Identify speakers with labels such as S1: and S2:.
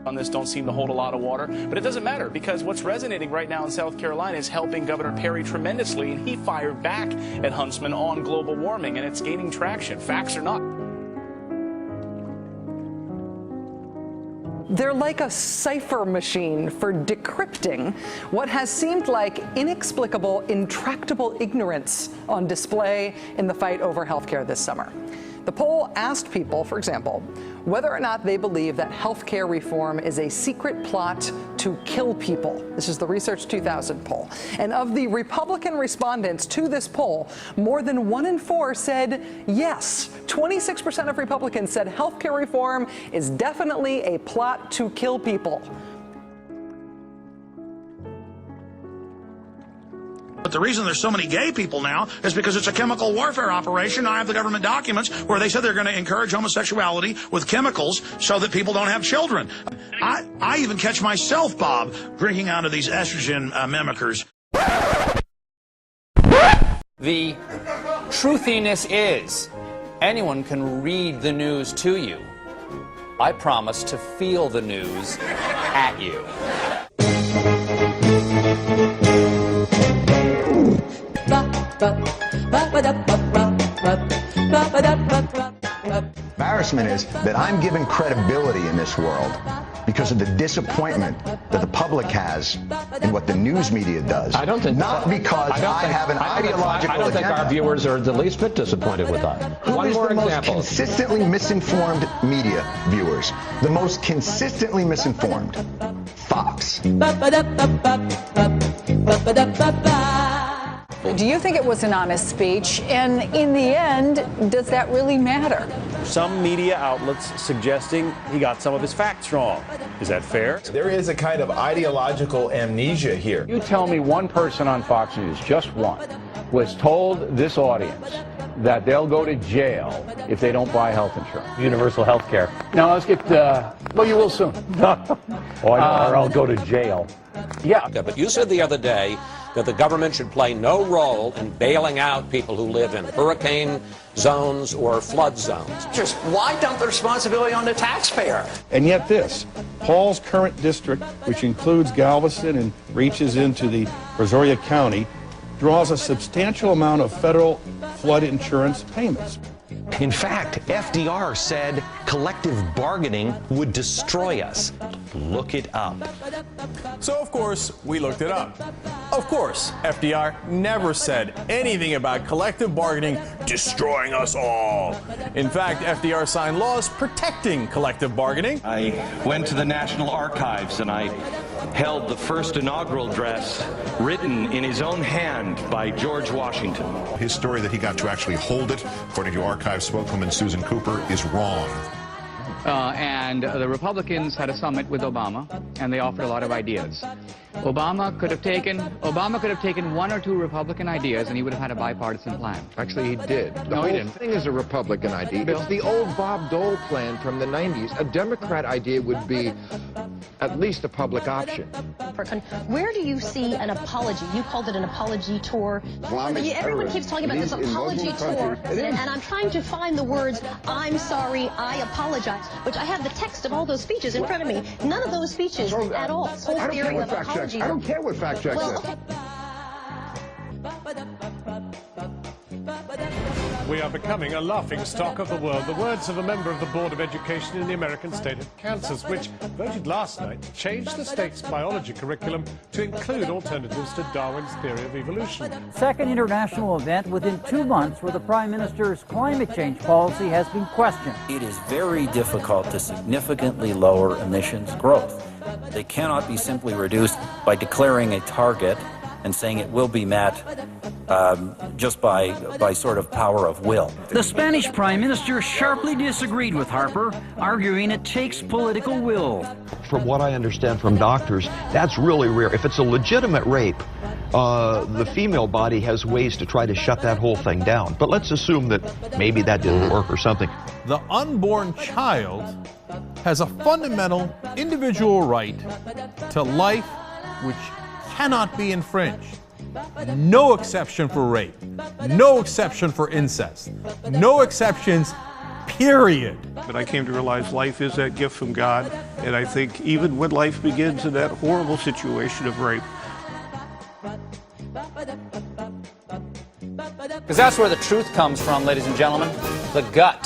S1: on this don't seem to hold a lot of water, but it doesn't matter because what's resonating right now in South Carolina is helping Governor Perry tremendously, and he fired back at Huntsman on global warming, and it's gaining traction, facts or not.
S2: They're like a cipher machine for decrypting what has seemed like inexplicable, intractable ignorance on display in the fight over health care this summer. The poll asked people, for example, whether or not they believe that health care reform is a secret plot to kill people. This is the Research 2000 poll. And of the Republican respondents to this poll, more than 1 in 4 said yes. 26% of Republicans said health care reform is definitely a plot to kill people.
S3: But the reason there's so many gay people now is because it's a chemical warfare operation. I have the government documents where they said they're going to encourage homosexuality with chemicals so that people don't have children. I even catch myself, Bob, drinking out of these estrogen mimickers.
S4: The truthiness is anyone can read the news to you. I promise to feel the news at you.
S5: Embarrassment is that I'm given credibility in this world because of the disappointment that the public has in what the news media does.
S6: I don't think
S5: not because I have an ideological agenda.
S6: I don't think our viewers are the least bit disappointed with that.
S5: Who is the most consistently misinformed media viewers? The most consistently misinformed? Fox.
S2: Do you think it was an honest speech? And in the end, does that really matter?
S7: Some media outlets suggesting he got some of his facts wrong. Is that fair?
S8: There is a kind of ideological amnesia here.
S9: You tell me one person on Fox News, just one, who has told this audience that they'll go to jail if they don't buy health insurance.
S7: Universal health care.
S9: Now let's get, well, you will soon.
S7: Oh, I know, or I'll go to jail.
S9: Yeah.
S10: But you said the other day that the government should play no role in bailing out people who live in hurricane zones or flood zones.
S4: Just why dump the responsibility on the taxpayer?
S11: And yet this, Paul's current district, which includes Galveston and reaches into the Brazoria County, draws a substantial amount of federal flood insurance payments.
S12: In fact, FDR said collective bargaining would destroy us. Look it up.
S8: So, of course, we looked it up. Of course, FDR never said anything about collective bargaining destroying us all. In fact, FDR signed laws protecting collective bargaining.
S12: I went to the National Archives and I held the first inaugural address written in his own hand by George Washington.
S13: His story that he got to actually hold it, according to archive spokeswoman Susan Cooper, is wrong.
S14: And the Republicans had a summit with Obama, and they offered a lot of ideas. Obama could have taken 1 or 2 Republican ideas, and he would have had a bipartisan plan.
S15: Actually, he did. The
S14: No, he
S15: whole
S14: didn't.
S15: thing is a Republican idea. It's the old Bob Dole plan from the 90s. A Democrat idea would be at least a public option.
S16: Where do you see an apology? You called it an apology tour. Everyone keeps talking about this apology tour, and I'm trying to find the words, I'm sorry, I apologize, which I have the text of all those speeches in front of me. None of those speeches at all. Whole theory of apology.
S15: I don't care what fact check says.
S17: We are becoming a laughing stock of the world. The words of a member of the Board of Education in the American state of Kansas, which voted last night to change the state's biology curriculum to include alternatives to Darwin's theory of evolution.
S18: Second international event within 2 months where the Prime Minister's climate change policy has been questioned.
S19: It is very difficult to significantly lower emissions growth. They cannot be simply reduced by declaring a target and saying it will be met just by sort of power of will.
S18: The Spanish Prime Minister sharply disagreed with Harper, arguing it takes political will.
S20: From what I understand from doctors, that's really rare. If it's a legitimate rape, the female body has ways to try to shut that whole thing down. But let's assume that maybe that didn't work or something.
S8: The unborn child has a fundamental individual right to life which cannot be infringed. No exception for rape, no exception for incest, no exceptions,
S17: period.
S21: But I came to realize life is that gift from God, and I think even when life begins in that horrible situation of rape.
S4: Because that's where the truth comes from, ladies and gentlemen, the gut.